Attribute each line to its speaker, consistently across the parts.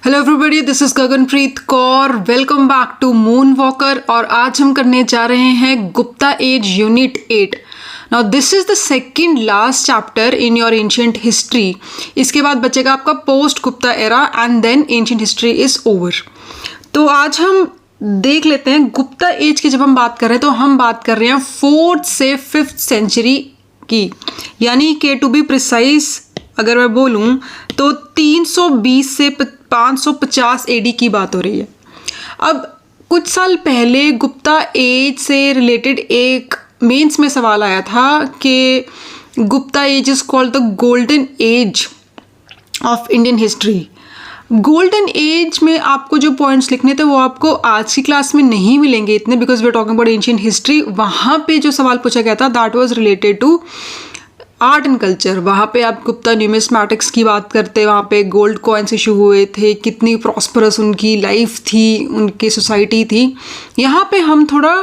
Speaker 1: Hello everybody, this is Gaganpreet Kaur. Welcome back to moon walker. और आज हम करने जा रहे हैं Gupta age unit 8। Now this is the second last chapter in your ancient history. इसके बाद बचेगा आपका post Gupta era and then ancient history is over. तो आज हम देख लेते हैं गुप्ता एज की। जब हम बात कर रहे हैं तो हम बात कर रहे हैं 4th से 5th सेंचुरी की, यानी कि टू बी प्रिसाइज अगर मैं बोलूं तो 320 से 550 एडी की बात हो रही है। अब कुछ साल पहले गुप्ता एज से रिलेटेड एक मेंस में सवाल आया था कि Gupta age is called the golden age of Indian history. Golden age में आपको जो पॉइंट्स लिखने थे वो आपको आज की क्लास में नहीं मिलेंगे इतने, because we are talking about ancient history. वहाँ पे जो सवाल पूछा गया था that was related to art and culture. वहाँ पे आप गुप्ता न्यूमिस्मैटिक्स की बात करते, वहाँ पे गोल्ड कॉइन्स इशू हुए थे, कितनी प्रॉस्परस उनकी लाइफ थी, उनकी सोसाइटी थी। यहाँ पे हम थोड़ा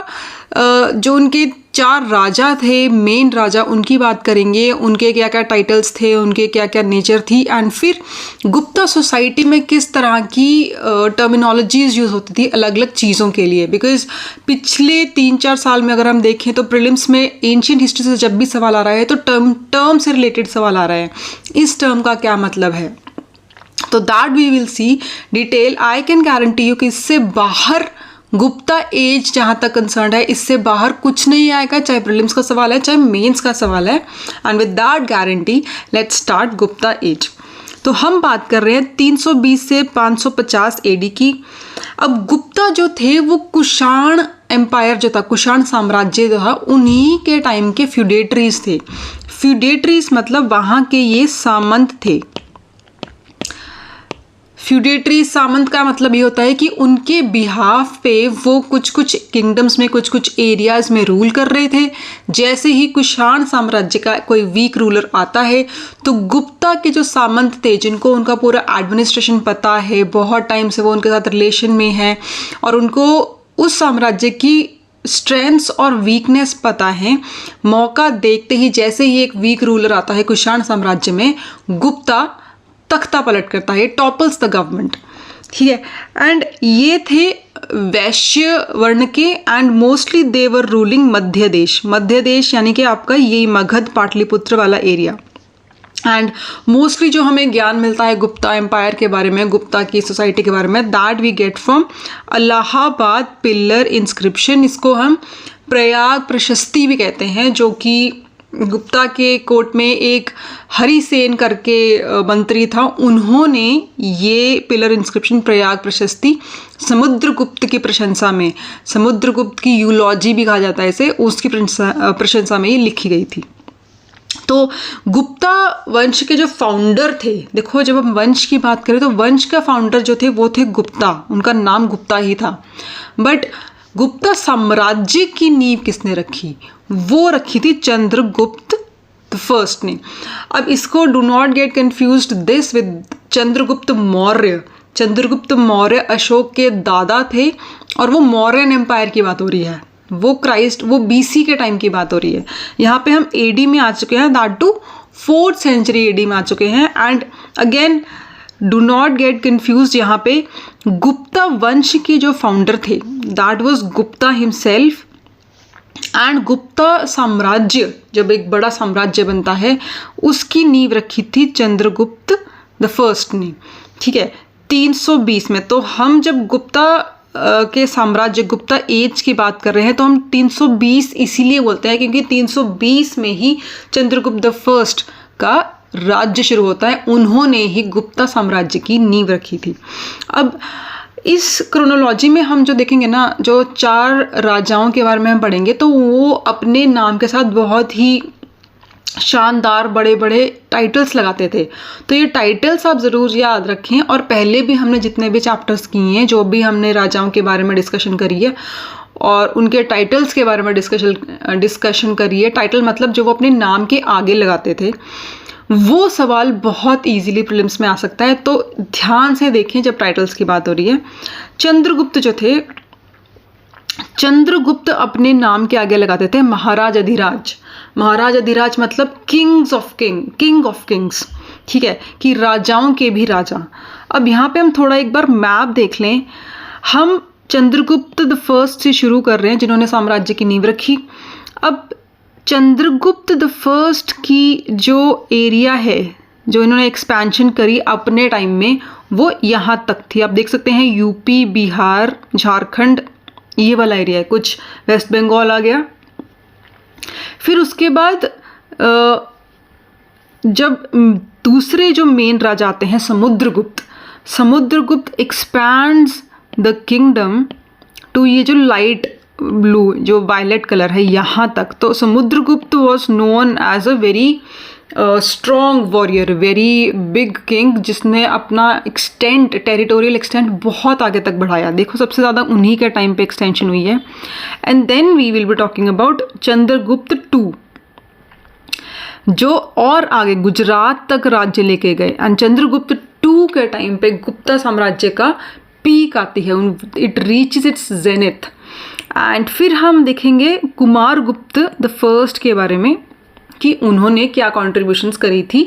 Speaker 1: जो उनके 4 राजा थे, मेन राजा, उनकी बात करेंगे, उनके क्या क्या टाइटल्स थे, उनके क्या क्या नेचर थी, एंड फिर गुप्ता सोसाइटी में किस तरह की टर्मिनोलॉजीज यूज़ होती थी अलग अलग चीज़ों के लिए। बिकॉज पिछले 3-4 साल में अगर हम देखें तो प्रीलिम्स में एंशिएंट हिस्ट्री से जब भी सवाल आ रहा है तो टर्म से रिलेटेड सवाल आ रहा है। इस टर्म का क्या मतलब है, तो that we will see detail. I can guarantee you कि इससे बाहर गुप्ता एज जहाँ तक कंसर्न है, इससे बाहर कुछ नहीं आएगा, चाहे प्रीलिम्स का सवाल है चाहे मेंस का सवाल है। And with that guarantee let's start Gupta age. तो हम बात कर रहे हैं 320 से 550 एडी की। अब गुप्ता जो थे वो कुषाण एम्पायर जो था, कुषाण साम्राज्य जो था, उन्हीं के टाइम के फ्यूडेटरीज थे। फ्यूडेटरीज मतलब वहाँ के ये सामंत थे। फ्यूडेटरी सामंत का मतलब ये होता है कि उनके बिहाफ पे वो कुछ कुछ किंगडम्स में, कुछ कुछ एरियाज में रूल कर रहे थे। जैसे ही कुषाण साम्राज्य का कोई वीक रूलर आता है तो गुप्ता के जो सामंत थे, जिनको उनका पूरा एडमिनिस्ट्रेशन पता है, बहुत टाइम से वो उनके साथ रिलेशन में है और उनको उस साम्राज्य की स्ट्रेंथ्स और वीकनेस पता है, मौका देखते ही जैसे ही एक वीक रूलर आता है कुषाण साम्राज्य में, गुप्ता तख्ता पलट करता है, टॉपल्स द गवर्नमेंट। ठीक है, एंड ये थे वैश्य वर्ण के, and mostly they were ruling Madhya Desh. Madhya देश यानी कि आपका ये मगध पाटलिपुत्र वाला एरिया। एंड मोस्टली जो हमें ज्ञान मिलता है गुप्ता एम्पायर के बारे में, गुप्ता की सोसाइटी के बारे में, that we get from Allahabad pillar inscription. इसको हम प्रयाग प्रशस्ति भी कहते हैं, जो कि गुप्ता के कोर्ट में एक हरिसेन करके मंत्री था, उन्होंने ये पिलर इंस्क्रिप्शन प्रयाग प्रशस्ति समुद्रगुप्त की प्रशंसा में, समुद्रगुप्त की यूलॉजी भी कहा जाता है इसे, उसकी प्रशंसा में ये लिखी गई थी। तो गुप्ता वंश के जो फाउंडर थे, देखो जब हम वंश की बात करें तो वंश का फाउंडर जो थे वो थे गुप्ता, उनका नाम गुप्ता ही था। बट गुप्ता साम्राज्य की नींव किसने रखी, वो रखी थी चंद्रगुप्त द फर्स्ट ने। अब इसको do not gate confused this with Chandragupta Maurya. Chandragupta Maurya Ashok के दादा थे और वो मौर्यन एम्पायर की बात हो रही है, वो बीसी के टाइम की बात हो रही है। यहाँ पे हम एडी में आ चुके हैं, that to 4th century AD में आ चुके हैं। And again do not get confuse, यहाँ पे गुप्ता वंश के जो फाउंडर थे that was Gupta himself. And Gupta साम्राज्य जब एक बड़ा साम्राज्य बनता है उसकी नींव रखी थी चंद्रगुप्त द फर्स्ट ने। ठीक है, 320 में। तो हम जब गुप्ता के साम्राज्य, गुप्ता एज की बात कर रहे हैं तो हम 320 इसीलिए बोलते हैं क्योंकि 320 में ही चंद्रगुप्त द फर्स्ट का राज्य शुरू होता है, उन्होंने ही गुप्ता साम्राज्य की नींव रखी थी। अब इस क्रोनोलॉजी में हम जो देखेंगे ना, जो 4 राजाओं के बारे में हम पढ़ेंगे तो वो अपने नाम के साथ बहुत ही शानदार बड़े बड़े टाइटल्स लगाते थे। तो ये टाइटल्स आप ज़रूर याद रखें। और पहले भी हमने जितने भी चैप्टर्स किए हैं, जो भी हमने राजाओं के बारे में डिस्कशन करी है और उनके टाइटल्स के बारे में डिस्कशन करी है, टाइटल मतलब जो वो अपने नाम के आगे लगाते थे, वो सवाल बहुत इजीली प्रीलिम्स में आ सकता है। तो ध्यान से देखें जब टाइटल्स की बात हो रही है। चंद्रगुप्त जो थे, चंद्रगुप्त अपने नाम के आगे लगाते थे महाराज अधिराज। महाराज अधिराज मतलब किंग ऑफ किंग्स। ठीक है, कि राजाओं के भी राजा। अब यहाँ पे हम थोड़ा एक बार मैप देख लें। हम चंद्रगुप्त द फर्स्ट से शुरू कर रहे हैं, जिन्होंने साम्राज्य की नींव रखी। अब चंद्रगुप्त द फर्स्ट की जो एरिया है, जो इन्होंने एक्सपेंशन करी अपने टाइम में, वो यहाँ तक थी। आप देख सकते हैं यूपी, बिहार, झारखंड, ये वाला एरिया है, कुछ वेस्ट बंगाल आ गया। फिर उसके बाद जब दूसरे जो मेन राजा आते हैं Samudragupta expands the kingdom to ये जो लाइट ब्लू जो वायलेट कलर है यहाँ तक। तो Samudragupta was known as a very strong warrior, very big king, जिसने अपना टेरिटोरियल एक्सटेंट बहुत आगे तक बढ़ाया। देखो सबसे ज़्यादा उन्हीं के टाइम पे एक्सटेंशन हुई है। And then we will be talking about Chandragupta two, जो और आगे गुजरात तक राज्य लेके गए। एंड चंद्रगुप्त टू के टाइम पे गुप्ता साम्राज्य का पीक आती है, it reaches its zenith. And फिर हम देखेंगे कुमारगुप्त द फर्स्ट के बारे में कि उन्होंने क्या कॉन्ट्रीब्यूशंस करी थी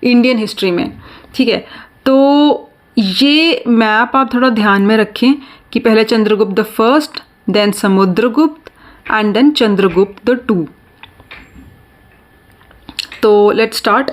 Speaker 1: इंडियन हिस्ट्री में। ठीक है, तो ये मैप आप थोड़ा ध्यान में रखें कि पहले Chandragupta the first, then Samudragupta and then Chandragupta the two. तो लेट्स स्टार्ट।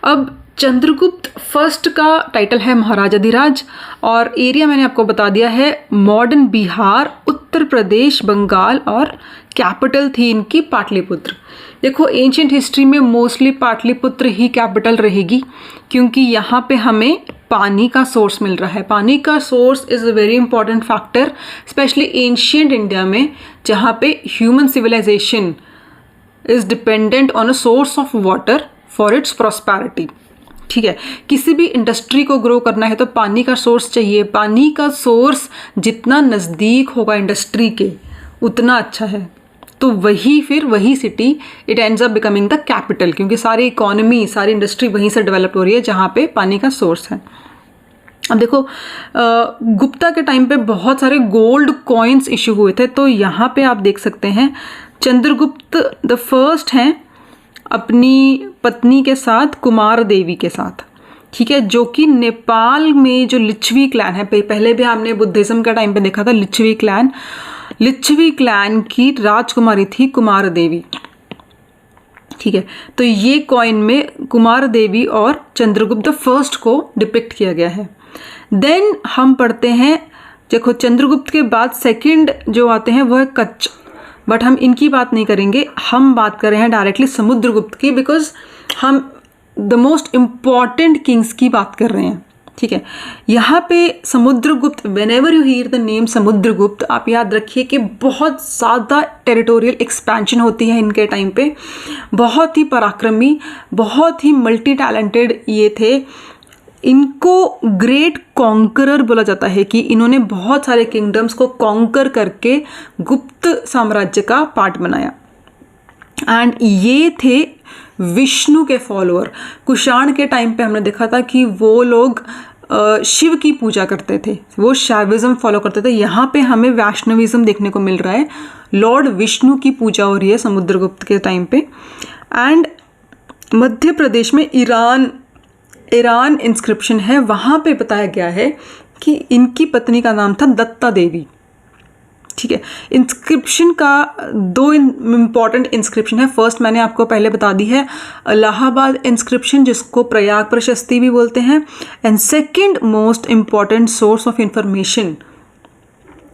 Speaker 1: अब चंद्रगुप्त फर्स्ट का टाइटल है महाराजाधिराज, और एरिया मैंने आपको बता दिया है मॉडर्न बिहार, उत्तर प्रदेश, बंगाल, और कैपिटल थी इनकी पाटलिपुत्र। देखो एंशिएंट हिस्ट्री में मोस्टली पाटलिपुत्र ही कैपिटल रहेगी, क्योंकि यहाँ पे हमें पानी का सोर्स मिल रहा है। पानी का source is a very important factor, specially ancient India में, जहाँ पे human civilization is dependent on a source of water for its prosperity. ठीक है, किसी भी इंडस्ट्री को ग्रो करना है तो पानी का सोर्स चाहिए। पानी का सोर्स जितना नज़दीक होगा इंडस्ट्री के उतना अच्छा है। तो वही city it ends up becoming the capital, क्योंकि सारी इकोनॉमी, सारी इंडस्ट्री वहीं से डेवलप हो रही है जहाँ पे पानी का सोर्स है। अब देखो गुप्ता के टाइम पे बहुत सारे गोल्ड कॉइन्स इशू हुए थे। तो यहाँ पे आप देख सकते हैं चंद्रगुप्त द फर्स्ट हैं अपनी पत्नी के साथ, कुमार देवी के साथ। ठीक है, जो कि नेपाल में जो लिच्छवी क्लैन है, पहले भी हमने बुद्धिज्म का टाइम पे देखा था लिच्छवी क्लैन की राजकुमारी थी कुमार देवी। ठीक है, तो ये कॉइन में कुमार देवी और चंद्रगुप्त फर्स्ट को डिपिक्ट किया गया है। देन हम पढ़ते हैं, देखो चंद्रगुप्त के बाद सेकंड जो आते हैं वो है कच्छ, बट हम इनकी बात नहीं करेंगे। हम बात कर रहे हैं डायरेक्टली समुद्रगुप्त की, बिकॉज हम द मोस्ट इम्पॉर्टेंट किंग्स की बात कर रहे हैं। ठीक है, यहाँ पे Samudragupta, whenever you here the name Samudragupta, आप याद रखिए कि बहुत ज़्यादा टेरिटोरियल एक्सपेंशन होती है इनके टाइम पे। बहुत ही पराक्रमी, बहुत ही मल्टी टैलेंटेड ये थे। इनको ग्रेट कॉन्करर बोला जाता है कि इन्होंने बहुत सारे किंगडम्स को कॉन्कर करके गुप्त साम्राज्य का पार्ट बनाया। एंड ये थे विष्णु के फॉलोअर। कुषाण के टाइम पे हमने देखा था कि वो लोग शिव की पूजा करते थे, वो शैविज्म फॉलो करते थे। यहाँ पे हमें वैष्णविज्म देखने को मिल रहा है, लॉर्ड विष्णु की पूजा हो रही है समुद्रगुप्त के टाइम पे। एंड मध्य प्रदेश में ईरान इंस्क्रिप्शन है, वहाँ पे बताया गया है कि इनकी पत्नी का नाम था दत्ता देवी। ठीक है, इंस्क्रिप्शन का दो इम्पॉर्टेंट इंस्क्रिप्शन है। फर्स्ट मैंने आपको पहले बता दी है, इलाहाबाद इंस्क्रिप्शन, जिसको प्रयाग प्रशस्ति भी बोलते हैं। And second most important source of information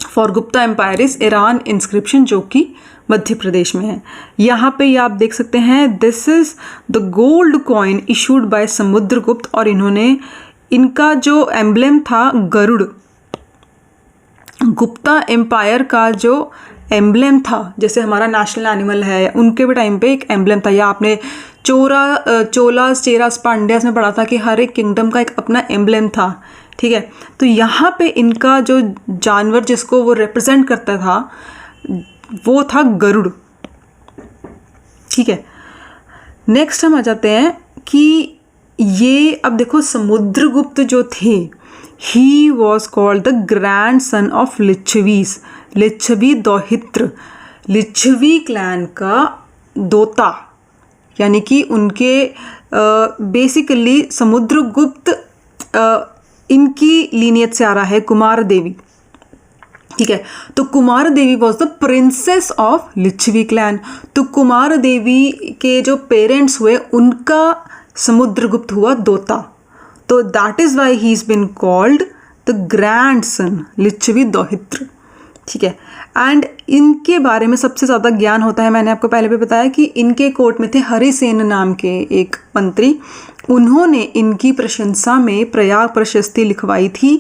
Speaker 1: for Gupta empire is Eran inscription, जो कि मध्य प्रदेश में है। यहाँ पे आप देख सकते हैं, this is the gold coin issued by Samudragupta, और इनका जो एम्ब्लेम था गरुड़, गुप्ता एम्पायर का जो एम्ब्लेम था, जैसे हमारा नेशनल एनिमल है, उनके भी टाइम पे एक एम्ब्लेम था। या आपने चोलास, चेरास, पांड्यास में पढ़ा था कि हर एक किंगडम का एक अपना एम्ब्लेम था। ठीक है, तो यहाँ पे इनका जो जानवर जिसको वो रिप्रेजेंट करता था वो था गरुड़। ठीक है, नेक्स्ट हम आ जाते हैं कि ये, अब देखो समुद्रगुप्त जो थे, he was called the grandson of Licchavis, Licchavi दौहित्र, लिच्छवी क्लैन का दोता, यानी कि उनके बेसिकली समुद्रगुप्त इनकी लीनियत से आ रहा है कुमार देवी, ठीक है। तो Kumar Devi was the princess of Licchavi clan. तो कुमार देवी के जो पेरेंट्स हुए उनका समुद्रगुप्त हुआ दोता, तो that is why he is been called the grandson Licchavi दौहित्र, ठीक है। एंड इनके बारे में सबसे ज़्यादा ज्ञान होता है, मैंने आपको पहले भी बताया कि इनके कोर्ट में थे हरिसेन नाम के एक मंत्री, उन्होंने इनकी प्रशंसा में प्रयाग प्रशस्ति लिखवाई थी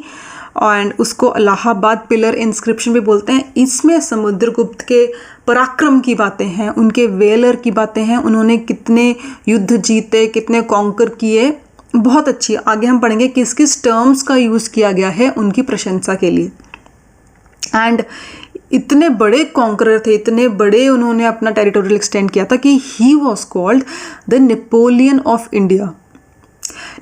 Speaker 1: एंड उसको इलाहाबाद पिलर इंस्क्रिप्शन भी बोलते हैं। इसमें समुद्रगुप्त के पराक्रम की बातें हैं, उनके वेलर की बातें हैं, उन्होंने कितने युद्ध जीते, कितने कॉन्कर किए, बहुत अच्छी। आगे हम पढ़ेंगे किस किस टर्म्स का यूज़ किया गया है उनकी प्रशंसा के लिए। एंड इतने बड़े कॉन्करर थे, इतने बड़े उन्होंने अपना टेरिटोरियल एक्सटेंड किया था कि ही was called the Napoleon of India.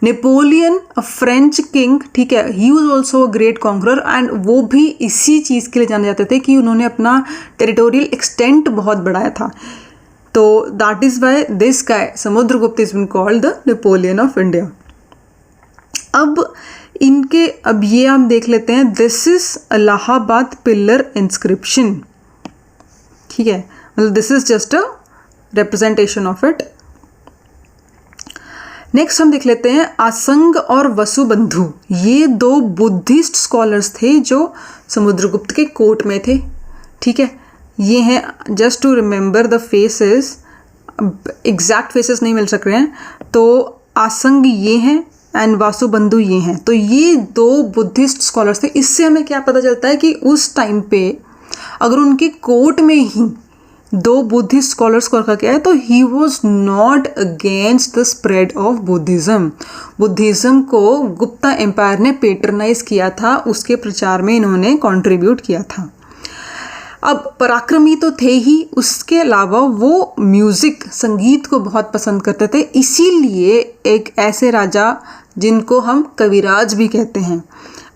Speaker 1: Napoleon a French king, ठीक है, he was also a great conqueror and वो भी इसी चीज़ के लिए जाने जाते थे कि उन्होंने अपना टेरिटोरियल एक्सटेंट बहुत बढ़ाया था। तो that is why this guy Samudragupta is been called the Napoleon of India. अब इनके, अब ये हम देख लेते हैं, this is Allahabad pillar inscription, ठीक है, मतलब this is just a representation of it. Next हम देख लेते हैं आसंग और वसुबंधु, ये दो बुद्धिस्ट स्कॉलर्स थे जो समुद्रगुप्त के कोर्ट में थे, ठीक है। ये हैं, just to remember the faces, exact faces नहीं मिल सक रहे हैं, तो आसंग ये हैं एंड वासुबंधु ये हैं। तो ये दो बुद्धिस्ट स्कॉलर्स थे। इससे हमें क्या पता चलता है कि उस टाइम पे अगर उनके कोर्ट में ही दो बुद्धिस्ट स्कॉलर्स को रखा गया है तो he was not against the spread of Buddhism. Buddhism को गुप्ता एम्पायर ने पेट्रनाइज किया था, उसके प्रचार में इन्होंने कंट्रीब्यूट किया था। अब पराक्रमी तो थे ही, उसके अलावा वो म्यूज़िक, संगीत को बहुत पसंद करते थे, इसीलिए एक ऐसे राजा जिनको हम कविराज भी कहते हैं,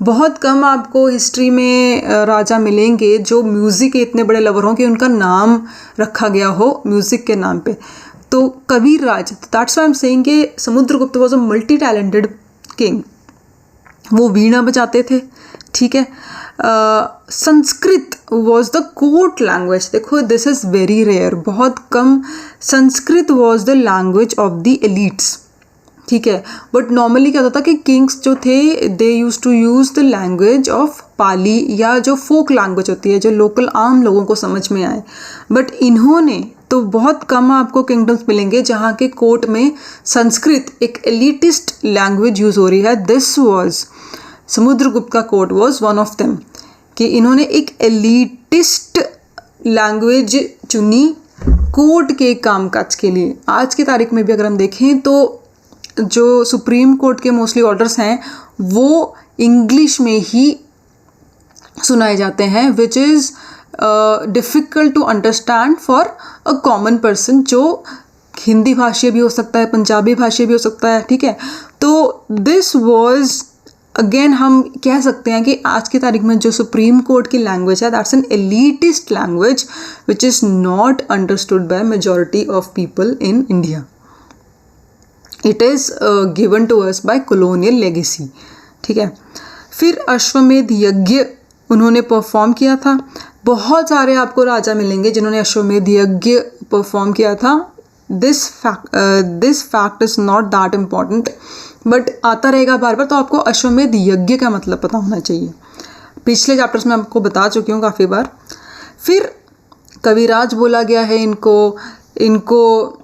Speaker 1: बहुत कम आपको हिस्ट्री में राजा मिलेंगे जो म्यूज़िक के इतने बड़े लवर हों कि उनका नाम रखा गया हो म्यूज़िक के नाम पे, तो Kaviraj. That's why I am saying कि Samudragupta was a multi talented king. वो वीणा बजाते थे, ठीक है। Sanskrit was the court language, देखो दिस इज़ वेरी रेयर, बहुत कम। Sanskrit was the language of the elites, ठीक है। बट नॉर्मली क्या होता था कि किंग्स जो थे they use to use the language of Pali, या जो फोक लैंग्वेज होती है जो लोकल आम लोगों को समझ में आए। बट इन्होंने तो बहुत कम आपको किंगडम्स मिलेंगे जहाँ के कोर्ट में संस्कृत एक एलिटिस्ट लैंग्वेज यूज़ हो रही है। दिस वॉज, समुद्रगुप्त का court was one of them, कि इन्होंने एक एलिटिस्ट लैंग्वेज चुनी कोर्ट के कामकाज के लिए। आज की तारीख में भी अगर हम देखें तो जो सुप्रीम कोर्ट के मोस्टली ऑर्डर्स हैं वो इंग्लिश में ही सुनाए जाते हैं, which is difficult to understand for a common person, जो हिंदी भाषी भी हो सकता है, पंजाबी भाषी भी हो सकता है, ठीक है। तो दिस वॉज अगेन, हम कह सकते हैं कि आज की तारीख में जो सुप्रीम कोर्ट की लैंग्वेज है that's an elitist language which is not understood by majority of people in India. It is given to us by colonial legacy, ठीक है। फिर अश्वमेध यज्ञ उन्होंने परफॉर्म किया था। बहुत सारे आपको राजा मिलेंगे जिन्होंने अश्वमेध यज्ञ परफॉर्म किया था। This fact is not that important, but आता रहेगा बार बार, तो आपको अश्वमेध यज्ञ का मतलब पता होना चाहिए। पिछले चैप्टर्स में आपको बता चुकी हूँ काफ़ी बार। फिर कविराज बोला गया है इनको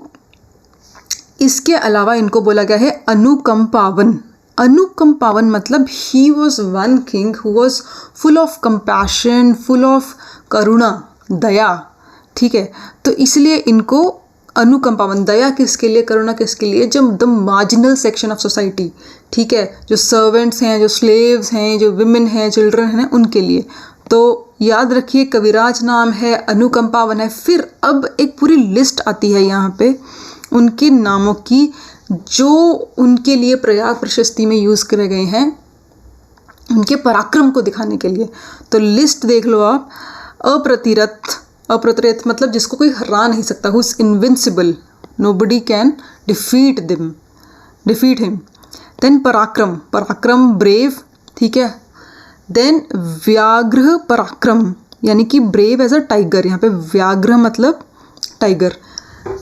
Speaker 1: इसके अलावा इनको बोला गया है अनुकंपावन। अनुकंपावन मतलब he was one king who was full of compassion, full of करुणा, दया, ठीक है। तो इसलिए इनको अनुकंपावन, दया किसके लिए, करुणा किसके लिए, जब the marginal section of society, ठीक है, जो सर्वेंट्स हैं, जो स्लेव्स हैं, जो विमेन हैं, चिल्ड्रन हैं, उनके लिए। तो याद रखिए कविराज नाम है, अनुकंपावन है। फिर अब एक पूरी लिस्ट आती है यहाँ पे उनके नामों की जो उनके लिए प्रयाग प्रशस्ति में यूज़ करे गए हैं उनके पराक्रम को दिखाने के लिए। तो लिस्ट देख लो आप। अप्रतिरथ, अप्रतिरथ मतलब जिसको कोई हरा नहीं सकता, who is invincible, nobody can defeat him. Then पराक्रम, पराक्रम ब्रेव, ठीक है। देन व्याघ्र पराक्रम, यानी कि ब्रेव एज अ टाइगर। यहाँ पे व्याघ्र मतलब टाइगर,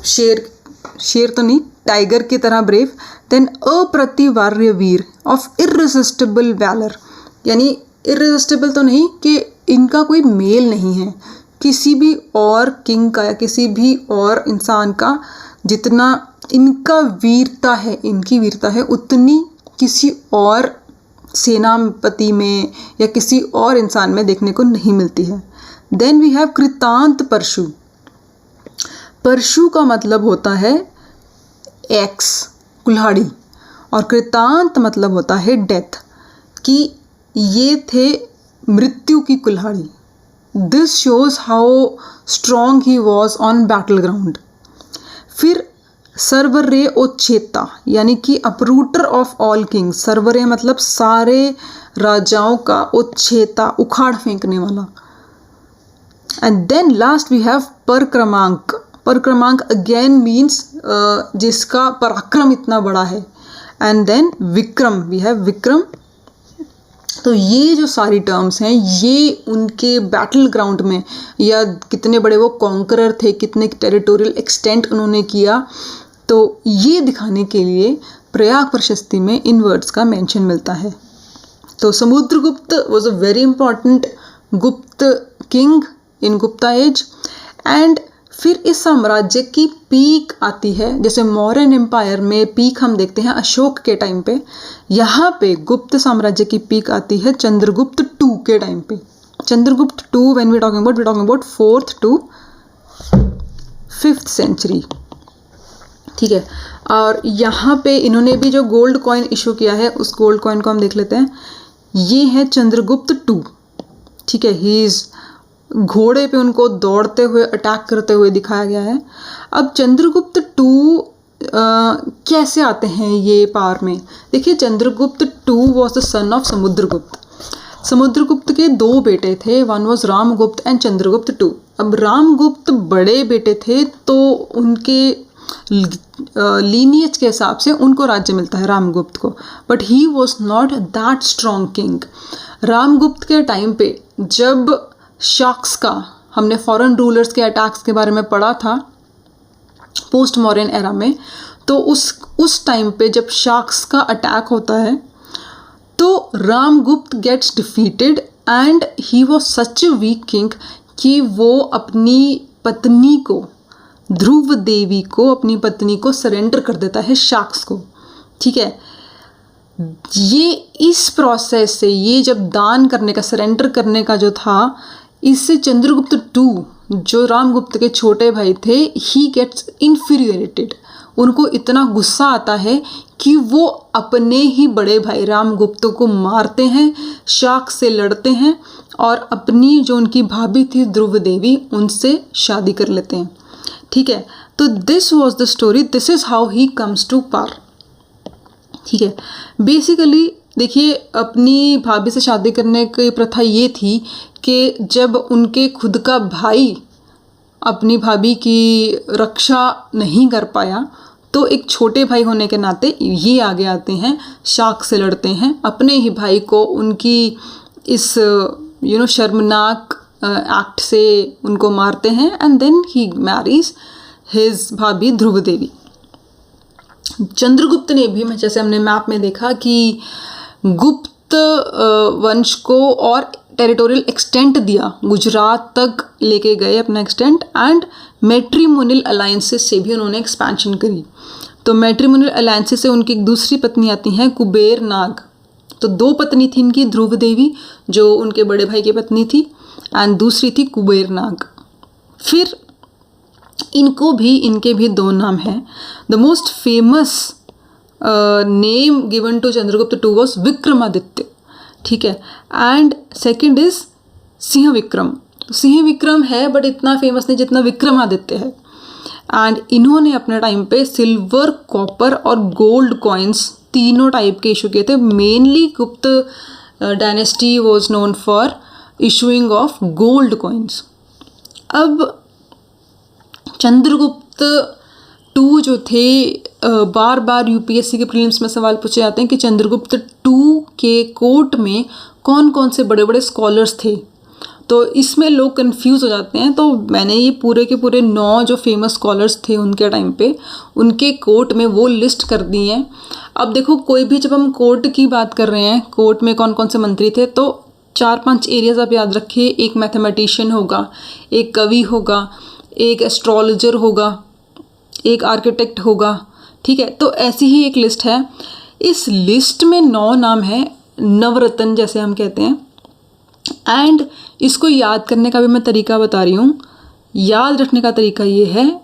Speaker 1: शेर तो नहीं, टाइगर की तरह brave. Then Aprativarya Vira of irresistible valour, यानी इररेसिस्टिबल तो नहीं कि इनका कोई मेल नहीं है किसी भी और किंग का या किसी भी और इंसान का, जितना इनका वीरता है, इनकी वीरता है उतनी किसी और सेनापति में या किसी और इंसान में देखने को नहीं मिलती है। देन वी हैव कृतांत परशु। परशु का मतलब होता है एक्स, कुल्हाड़ी, और कृतांत मतलब होता है डेथ, कि ये थे मृत्यु की कुल्हाड़ी। This shows how strong he was on battle ground. फिर सर्वरे ओच्छेता, यानी कि uprooter of all kings. Sarvaraj मतलब सारे राजाओं का, ओच्छेता उखाड़ फेंकने वाला। And then last we have Parakramanka. Parakramanka again means जिसका पराक्रम इतना बड़ा है। And then Vikram, we have Vikram. तो ये जो सारी टर्म्स हैं ये उनके बैटल ग्राउंड में, या कितने बड़े वो कॉन्करर थे, कितने टेरिटोरियल एक्सटेंट उन्होंने किया, तो ये दिखाने के लिए प्रयाग प्रशस्ति में इन वर्ड्स का मेंशन मिलता है। तो Samudragupta was a very important Gupta king in Gupta age. And फिर इस साम्राज्य की पीक आती है, जैसे मौर्यन एम्पायर में पीक हम देखते हैं अशोक के टाइम पे, यहाँ पे गुप्त साम्राज्य की पीक आती है चंद्रगुप्त टू के टाइम पे। Chandragupta two when we talking about 4th to 5th century, ठीक है। और यहाँ पे इन्होंने भी जो गोल्ड कॉइन इशू किया है, उस गोल्ड कॉइन को हम देख लेते हैं। ये है चंद्रगुप्त टू, ठीक है। ही इज घोड़े पे उनको दौड़ते हुए अटैक करते हुए दिखाया गया है। अब चंद्रगुप्त टू कैसे आते हैं ये पावर में? देखिए, Chandragupta two was the son of Samudragupta. Samudragupta के 2 बेटे थे, one was Ramgupta and Chandragupta two. अब रामगुप्त बड़े बेटे थे तो उनके लीनियज के हिसाब से उनको राज्य मिलता है रामगुप्त को, but he was not that strong king. Ramgupta के टाइम पे जब शाक्स का, हमने फॉरेन रूलर्स के अटैक्स के बारे में पढ़ा था पोस्ट मॉडर्न एरा में, तो उस टाइम पे जब शाक्स का अटैक होता है तो Ramgupta gets defeated and he was such a weak king कि वो अपनी पत्नी को, ध्रुव देवी को, अपनी पत्नी को सरेंडर कर देता है शाक्स को, ठीक है। ये इस प्रोसेस से, ये जब दान करने का, सरेंडर करने का जो था, इससे चंद्रगुप्त टू जो रामगुप्त के छोटे भाई थे, ही गेट्स इन्फीरियरेटेड। उनको इतना गुस्सा आता है कि वो अपने ही बड़े भाई रामगुप्त को मारते हैं, शाक से लड़ते हैं और अपनी जो उनकी भाभी थी ध्रुव देवी, उनसे शादी कर लेते हैं, ठीक है। तो this was the story, this is how he comes to power, ठीक है। बेसिकली देखिए, अपनी भाभी से शादी करने की प्रथा ये थी कि जब उनके खुद का भाई अपनी भाभी की रक्षा नहीं कर पाया, तो एक छोटे भाई होने के नाते ये आगे आते हैं, शाक से लड़ते हैं, अपने ही भाई को उनकी इस शर्मनाक एक्ट से उनको मारते हैं, and then he marries his भाभी ध्रुव देवी। चंद्रगुप्त ने भी, जैसे हमने मैप में देखा कि गुप्त वंश को और टेरिटोरियल एक्सटेंट दिया, गुजरात तक लेके गए अपना एक्सटेंट, एंड मैट्रिमोनियल अलायंसेस से भी उन्होंने एक्सपेंशन करी। तो मैट्रिमोनियल अलायंसेस से उनकी एक दूसरी पत्नी आती हैं कुबेर नाग। तो 2 पत्नी थी इनकी, ध्रुव देवी जो उनके बड़े भाई की पत्नी थी, एंड दूसरी थी कुबेर नाग। फिर इनके भी 2 नाम हैं। The most famous name given to Chandragupta two was Vikramaditya, ठीक है। And second is Singh Vikram. Singh Vikram है बट इतना फेमस नहीं जितना विक्रमादित्य है। एंड इन्होंने अपने टाइम पे सिल्वर, कॉपर और गोल्ड कॉइन्स तीनों टाइप के इशू किए थे। मेनली गुप्त dynasty was known for issuing of gold coins. अब चंद्रगुप्त टू जो थे बार बार यूपीएससी के प्रीलिम्स में सवाल पूछे जाते हैं कि चंद्रगुप्त टू के कोर्ट में कौन कौन से बड़े बड़े स्कॉलर्स थे। तो इसमें लोग कंफ्यूज हो जाते हैं, तो मैंने ये पूरे के पूरे 9 जो फेमस स्कॉलर्स थे उनके टाइम पे उनके कोर्ट में वो लिस्ट कर दी है। अब देखो कोई भी जब हम कोर्ट की बात कर रहे हैं, कोर्ट में कौन कौन से मंत्री थे, तो 4-5 एरियाज आप याद रखिए। एक मैथमेटिशियन होगा, एक कवि होगा, एक एस्ट्रोलॉजर होगा, एक आर्किटेक्ट होगा, ठीक है। तो ऐसी ही एक लिस्ट है। इस लिस्ट में 9 नाम है, नवरत्न जैसे हम कहते हैं। एंड इसको याद करने का भी मैं तरीका बता रही हूँ। याद रखने का तरीका ये है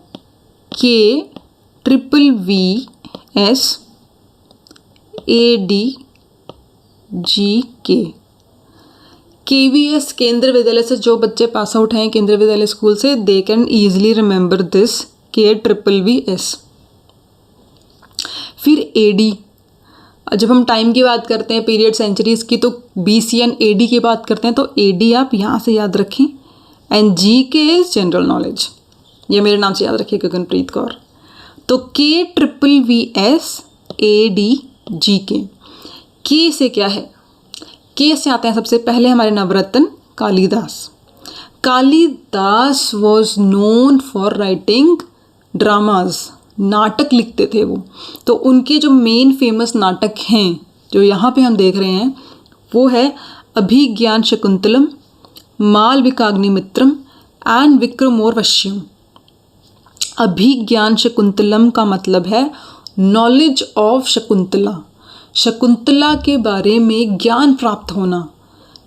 Speaker 1: KVVS ADGK। KVS केंद्रीय विद्यालय से जो बच्चे पास आउट हैं केंद्रीय विद्यालय स्कूल से, they can easily remember this KVVS। फिर AD, जब हम टाइम की बात करते हैं पीरियड सेंचुरीज की, तो BC एंड AD की बात करते हैं, तो AD आप यहाँ से याद रखें। And GK is general knowledge, ये मेरे नाम से याद रखिए गगनप्रीत कौर। तो KVVS ADGK। K से क्या है? K से आते हैं सबसे पहले हमारे Navratna Kalidas. Kalidas was known for writing dramas, नाटक लिखते थे वो। तो उनके जो मेन फेमस नाटक हैं जो यहाँ पे हम देख रहे हैं वो है अभिज्ञान शकुंतलम, मालविकाग्निमित्रम एंड विक्रमोर्वश्यम। अभिज्ञान शकुंतलम का मतलब है नॉलेज ऑफ शकुंतला, शकुंतला के बारे में ज्ञान प्राप्त होना,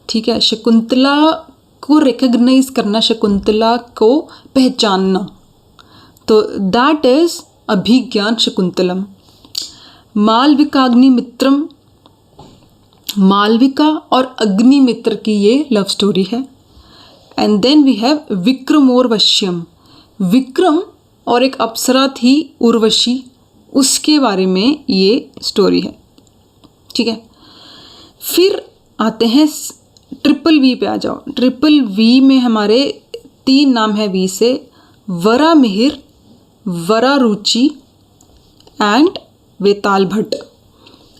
Speaker 1: ठीक है। शकुंतला को रिकग्नाइज करना, शकुंतला को पहचानना, तो दैट इज अभिज्ञान शकुंतलम। मालविकाग्निमित्रम, मालविका और अग्निमित्र की ये लव स्टोरी है। And then we have Vikramorvashiyam. Vikram और एक अप्सरा थी उर्वशी, उसके बारे में ये स्टोरी है, ठीक है। फिर आते हैं VV पे, आ जाओ। VV में हमारे 3 नाम है V से, वरामिहिर, वरारुचि एंड वेताल भट्ट।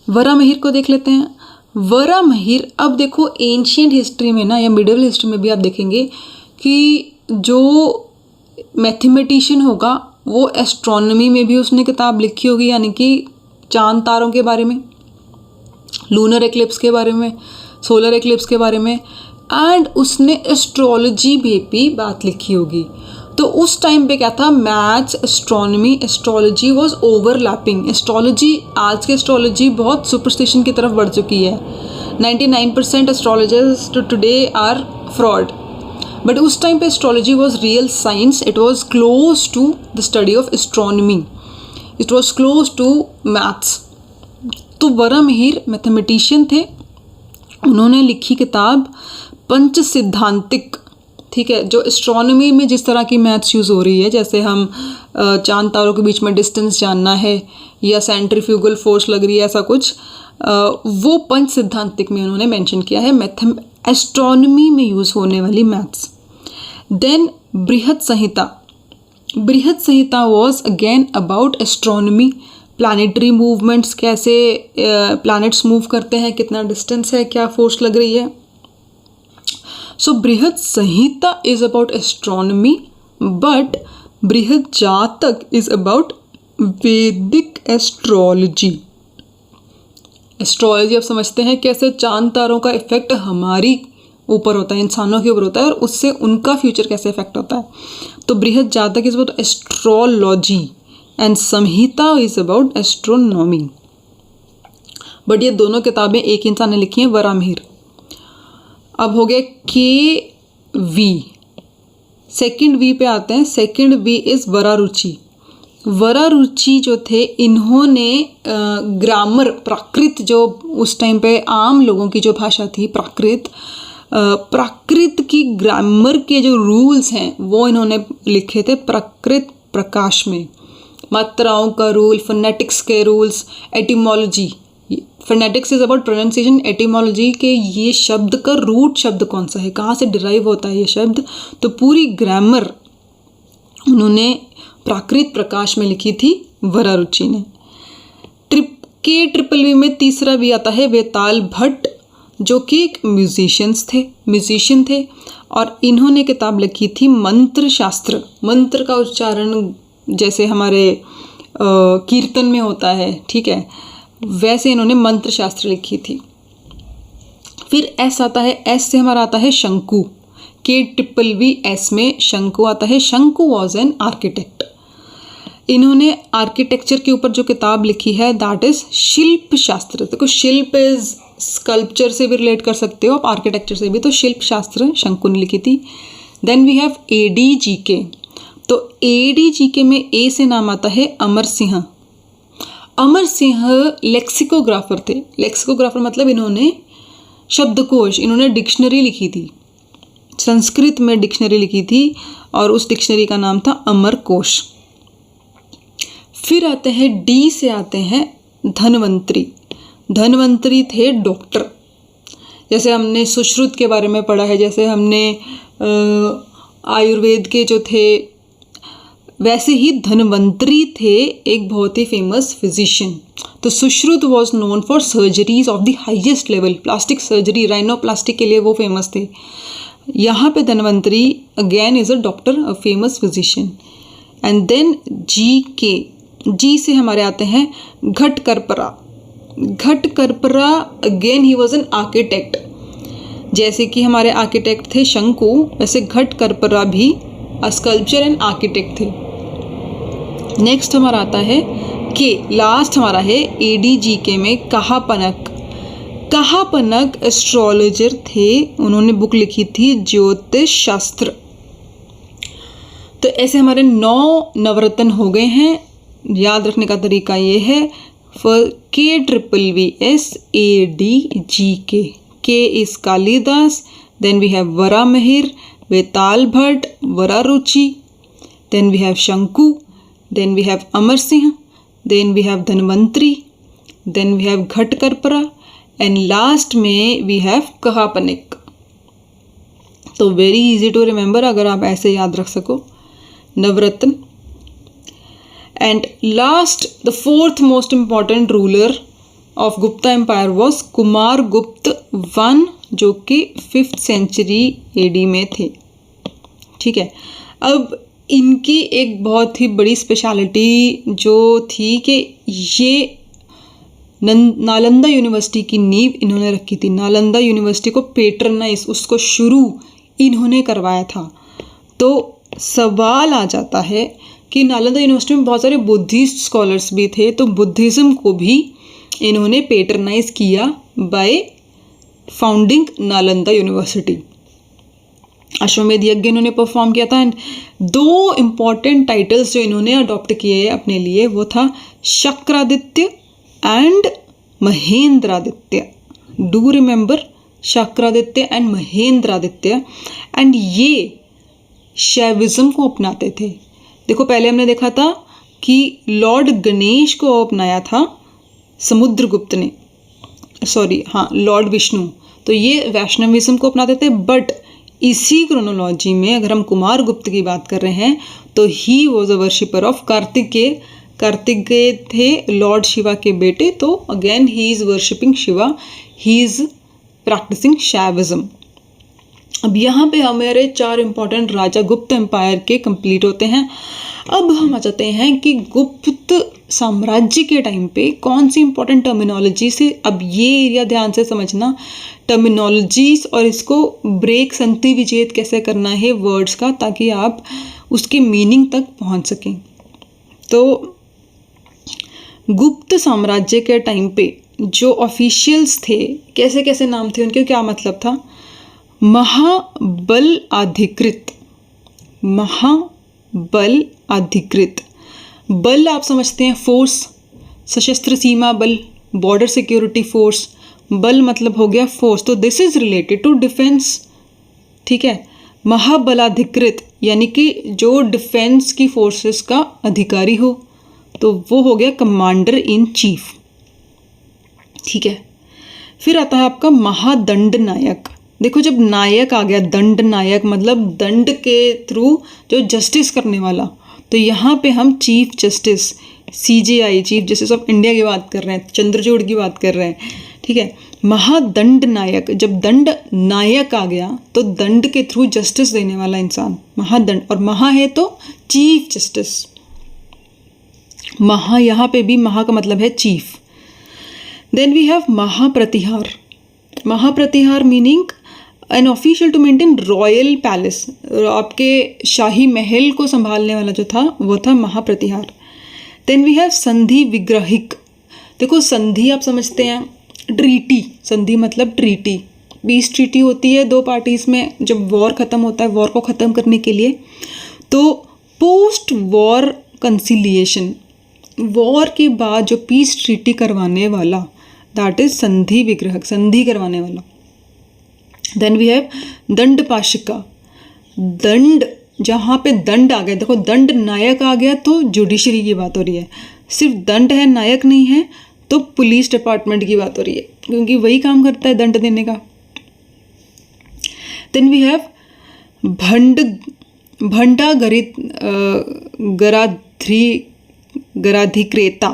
Speaker 1: वरामिहिर को देख लेते हैं। वरामिहिर, अब देखो एंशियंट हिस्ट्री में ना या मिडिवल हिस्ट्री में भी आप देखेंगे कि जो मैथमेटिशियन होगा वो एस्ट्रोनॉमी में भी उसने किताब लिखी होगी, यानी कि चांद तारों के बारे में, लूनर एक्लिप्स के बारे में, सोलर एक्लिप्स के बारे में, एंड उसने एस्ट्रोलॉजी में भी बात लिखी होगी। तो उस टाइम पे क्या था, maths, astronomy, astrology was overlapping. Astrology, आज की एस्ट्रोलॉजी बहुत सुपरस्टिशन की तरफ बढ़ चुकी है। 99% astrologers today are fraud, but उस टाइम पे astrology was real science. It was close to the study of astronomy, it was close to maths. तो वरामिहिर मैथमेटिशियन थे, उन्होंने लिखी किताब पंच सिद्धांतिक, ठीक है। जो एस्ट्रोनॉमी में जिस तरह की मैथ्स यूज़ हो रही है, जैसे हम चांद तारों के बीच में डिस्टेंस जानना है या सेंट्रीफ्यूगल फोर्स लग रही है, ऐसा कुछ, वो पंच सिद्धांतिक में उन्होंने मेंशन किया है एस्ट्रोनॉमी में यूज़ होने वाली maths. Then Brihat Samhita. Brihat Samhita was again about astronomy, planetary movements, कैसे प्लैनेट्स मूव करते हैं, कितना डिस्टेंस है, क्या फोर्स लग रही है। सो बृहत संहिता इज अबाउट एस्ट्रोनॉमी, बट बृहत जातक इज अबाउट वैदिक एस्ट्रोलॉजी। एस्ट्रोलॉजी आप समझते हैं कैसे चांद तारों का इफेक्ट हमारी ऊपर होता है, इंसानों के ऊपर होता है, और उससे उनका फ्यूचर कैसे इफेक्ट होता है। तो बृहत जातक is about astrology and Samhita is about astronomy. But ये दोनों किताबें एक इंसान ने लिखी हैं, वरामिहिर। अब हो गया KV। सेकंड V पे आते हैं। Second V is Vararuchi. Vararuchi जो थे, इन्होंने ग्रामर, प्राकृत, जो उस टाइम पे आम लोगों की जो भाषा थी प्राकृत, प्राकृत की ग्रामर के जो रूल्स हैं वो इन्होंने लिखे थे प्राकृत प्रकाश में। मात्राओं का रूल, फोनेटिक्स के rules, etymology. Phonetics is about pronunciation, etymology के ये शब्द का रूट शब्द कौन सा है, कहाँ से डिराइव होता है ये शब्द, तो पूरी ग्रामर उन्होंने प्राकृत प्रकाश में लिखी थी वरारुचि ने। KVV में तीसरा भी आता है वेताल भट्ट, जो कि एक म्यूजिशियन थे और इन्होंने किताब लिखी थी मंत्र शास्त्र। मंत्र का उच्चारण जैसे हमारे कीर्तन में होता है, ठीक है, वैसे इन्होंने मंत्र शास्त्र लिखी थी। फिर S आता है, S से हमारा आता है शंकु। KVV S में शंकु आता है। शंकु वॉज एन आर्किटेक्ट। इन्होंने आर्किटेक्चर के ऊपर जो किताब लिखी है दैट इज शिल्प शास्त्र। देखो शिल्प इज स्कल्पचर से भी रिलेट कर सकते हो आप, आर्किटेक्चर से भी, तो शिल्प शास्त्र शंकु ने लिखी थी। Then we have ADGK। तो ADGK में A से नाम आता है अमर सिंह। अमर सिंह लेक्सिकोग्राफर थे। लेक्सिकोग्राफर मतलब इन्होंने शब्दकोश, इन्होंने डिक्शनरी लिखी थी, संस्कृत में डिक्शनरी लिखी थी और उस डिक्शनरी का नाम था अमरकोश। फिर आते हैं D से आते हैं धन्वंतरी। धन्वंतरी थे डॉक्टर। जैसे हमने सुश्रुत के बारे में पढ़ा है, जैसे हमने आयुर्वेद के जो थे, वैसे ही धन्वंतरी थे एक बहुत ही फेमस फिजिशियन। तो Sushruta was known for surgeries of the highest level, plastic surgery, rhinoplastic के लिए वो फेमस थे। यहाँ पे Dhanvantari again is a doctor, a famous physician. And then G से हमारे आते हैं Ghatakarpara. Ghatakarpara again he was an architect. जैसे कि हमारे आर्किटेक्ट थे शंकु, वैसे घटकरपरा भी स्कल्पचर एंड आर्किटेक्ट थे। नेक्स्ट हमारा आता है K, लास्ट हमारा है ADGK में कहापनक। कहापनक एस्ट्रोलॉजर थे, उन्होंने बुक लिखी थी ज्योतिष शास्त्र। तो ऐसे हमारे 9 नवरत्न हो गए हैं। याद रखने का तरीका ये है, for KVV S ADGK। K is Kalidas, then we have Varahamihira, Vetal Bhatt, Vararuchi, then we have Shanku, then we have Amar Singh, then we have Dhanvantari, then we have Ghatakarpara and last में we have कहापनिक। तो वेरी इजी टू रिमेंबर अगर आप ऐसे याद रख सको, Navratna. And last the fourth most important ruler of Gupta empire was Kumar Gupta I, जो कि 5th सेंचुरी AD में थे। ठीक है, अब इनकी एक बहुत ही बड़ी स्पेशलिटी जो थी कि ये नालंदा यूनिवर्सिटी की नींव इन्होंने रखी थी। नालंदा यूनिवर्सिटी को पेट्रनाइज, उसको शुरू इन्होंने करवाया था। तो सवाल आ जाता है कि नालंदा यूनिवर्सिटी में बहुत सारे बुद्धिस्ट स्कॉलर्स भी थे, तो बुद्धिज़्म को भी इन्होंने पेट्रनाइज किया बाय फाउंडिंग नालंदा यूनिवर्सिटी। अश्वमेध यज्ञ इन्होंने परफॉर्म किया था। एंड 2 इम्पॉर्टेंट टाइटल्स जो इन्होंने अडॉप्ट किए अपने लिए वो था Shakraditya and Mahendraditya. Do remember Shakraditya and Mahendraditya. And ये शैविज्म को अपनाते थे। देखो पहले हमने देखा था कि लॉर्ड गणेश को अपनाया था समुद्रगुप्त ने, लॉर्ड विष्णु। तो ये वैष्णविज्म को अपनाते थे। बट इसी क्रोनोलॉजी में अगर हम कुमार गुप्त की बात कर रहे हैं तो he was a worshipper of Kartikeya. Kartikeya थे लॉर्ड शिवा के बेटे, तो again he is worshipping Shiva, he is practising Shaivism. अब यहाँ पे हमारे 4 इंपॉर्टेंट राजा गुप्त एम्पायर के कंप्लीट होते हैं। अब हम आ जाते हैं कि गुप्त साम्राज्य के टाइम पे कौन सी इंपॉर्टेंट टर्मिनोलॉजी से, अब ये एरिया ध्यान से समझना, टर्मिनोलॉजीज और इसको ब्रेक संति विच्छेद कैसे करना है वर्ड्स का, ताकि आप उसके मीनिंग तक पहुंच सकें। तो गुप्त साम्राज्य के टाइम पे जो ऑफिशियल्स थे, कैसे कैसे नाम थे उनके, क्या मतलब था? महाबल अधिकृत। महाबल अधिकृत, बल आप समझते हैं फोर्स, सशस्त्र सीमा बल, बॉर्डर सिक्योरिटी फोर्स। बल मतलब हो गया फोर्स, तो this is related to defence. ठीक है, महाबलाधिकृत यानी कि जो डिफेंस की फोर्सेस का अधिकारी हो, तो वो हो गया कमांडर इन चीफ। ठीक है, फिर आता है आपका महादंड नायक। देखो जब नायक आ गया, दंड नायक मतलब दंड के थ्रू जो जस्टिस करने वाला, तो यहाँ पे हम chief justice CJI chief justice of India की बात कर रहे हैं, चंद्रचूड़ की बात कर रहे हैं, ठीक है। महादंड नायक, जब दंड नायक आ गया तो दंड के थ्रू जस्टिस देने वाला इंसान महादंड, और महा है तो चीफ जस्टिस। महा, यहाँ पे भी महा का मतलब है chief. Then we have Mahapratihar. Mahapratihar meaning an official to maintain royal palace, आपके शाही महल को संभालने वाला जो था वो था महाप्रतिहार। देन वी हैव संधि विग्रहिक। देखो संधि आप समझते हैं, ट्रीटी, संधि मतलब ट्रीटी, पीस ट्रीटी होती है दो पार्टीज में जब वॉर ख़त्म होता है, वॉर को ख़त्म करने के लिए। तो पोस्ट वॉर कंसिलिएशन, वॉर के बाद जो पीस ट्रीटी करवाने वाला, दैट इज संधि विग्रहक, संधि करवाने वाला। देन वी हैव दंड पाशिका। दंड, जहाँ पे दंड आ गया, देखो दंड नायक आ गया तो जुडिशरी की बात हो रही है, सिर्फ दंड है नायक नहीं है तो पुलिस डिपार्टमेंट की बात हो रही है, क्योंकि वही काम करता है दंड देने का। देन वी हैव भंडा गराधिक्रेता।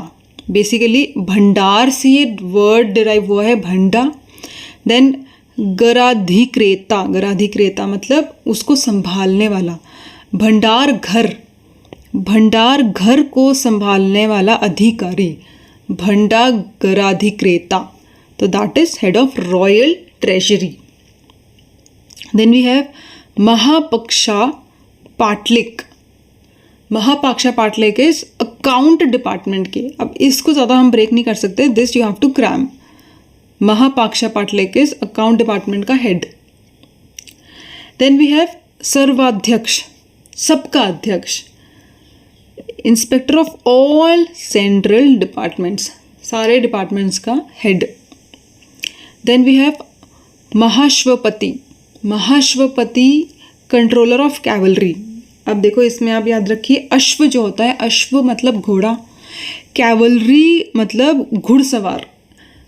Speaker 1: बेसिकली भंडार से ये वर्ड डिराइव हुआ है, भंडा। देन गराधिक्रेता, गराधिक्रेता मतलब उसको संभालने वाला। भंडार घर, भंडार घर को संभालने वाला अधिकारी, भंडागराधिक्रेता, तो that is head of royal treasury. Then we have Mahapaksha Patalik. Mahapaksha Patalik is account department के, अब इसको ज़्यादा हम ब्रेक नहीं कर सकते, this you have to cram. Mahapaksha Patalik is account department का head. Then we have Sarvadhyaksha, सबका अध्यक्ष, inspector of all central departments, सारे डिपार्टमेंट्स का head. Then we have Mahashvapati. Mahashvapati controller of cavalry. अब देखो इसमें आप याद रखिए, अश्व जो होता है, अश्व मतलब घोड़ा, कैवलरी मतलब घुड़सवार,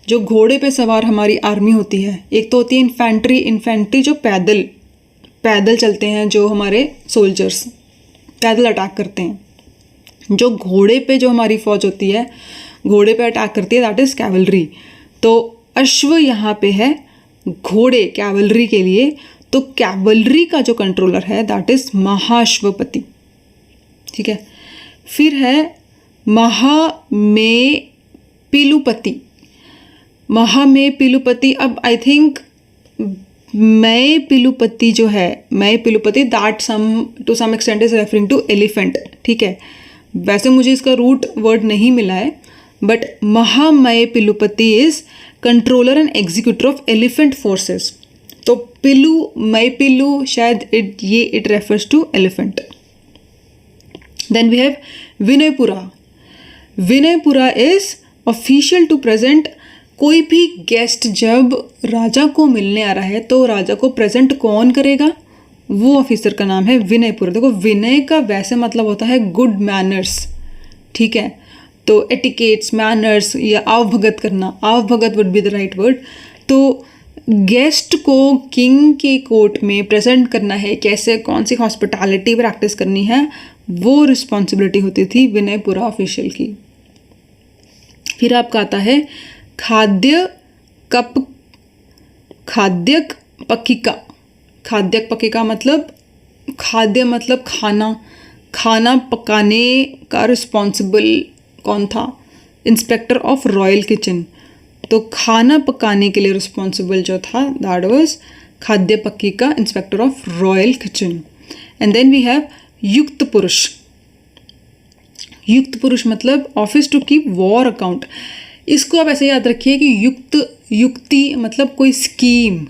Speaker 1: जो घोड़े पे सवार हमारी आर्मी होती है। एक तो होती है इन्फेंट्री, इन्फेंट्री जो पैदल पैदल चलते हैं, जो हमारे सोल्जर्स पैदल अटैक करते हैं। जो घोड़े पे जो हमारी फौज होती है, घोड़े पे अटैक करती है, दैट इज कैवलरी। तो अश्व यहाँ पे है घोड़े कैवलरी के लिए, तो कैवलरी का जो कंट्रोलर है दैट इज महाश्वपति, ठीक है। फिर है महामेपिलुपति। महामेपिलुपति, अब आई थिंक मय पिलुपति जो है, Maya Pilupati that to some extent is referring to elephant, ठीक है। वैसे मुझे इसका रूट वर्ड नहीं मिला है, but Mahamaya Pilupati is controller and executor of elephant forces. तो पिलु, मय पिलु, शायद it refers to elephant. Then we have Vinayapura. Vinayapura is official to present, कोई भी गेस्ट जब राजा को मिलने आ रहा है तो राजा को प्रेजेंट कौन करेगा, वो ऑफिसर का नाम है विनयपुरा। देखो विनय का वैसे मतलब होता है गुड मैनर्स, ठीक है। तो एटिकेट्स, मैनर्स या आवभगत करना, आवभगत would be the right word. तो गेस्ट को किंग के कोर्ट में प्रेजेंट करना है, कैसे, कौन सी हॉस्पिटैलिटी प्रैक्टिस करनी है, वो रिस्पॉन्सिबिलिटी होती थी विनयपुरा ऑफिशियल की। फिर आपका आता है खाद्यक पकिका। खाद्यक पकिका मतलब, खाद्य मतलब खाना, खाना पकाने का रिस्पॉन्सिबल कौन था, इंस्पेक्टर ऑफ रॉयल किचन। तो खाना पकाने के लिए रिस्पॉन्सिबल जो था that was Khadya Pakika, inspector of royal kitchen. And then we have Yukta Purusha. Yukta Purusha मतलब office to keep war account. इसको आप ऐसे याद रखिए कि युक्ति मतलब कोई स्कीम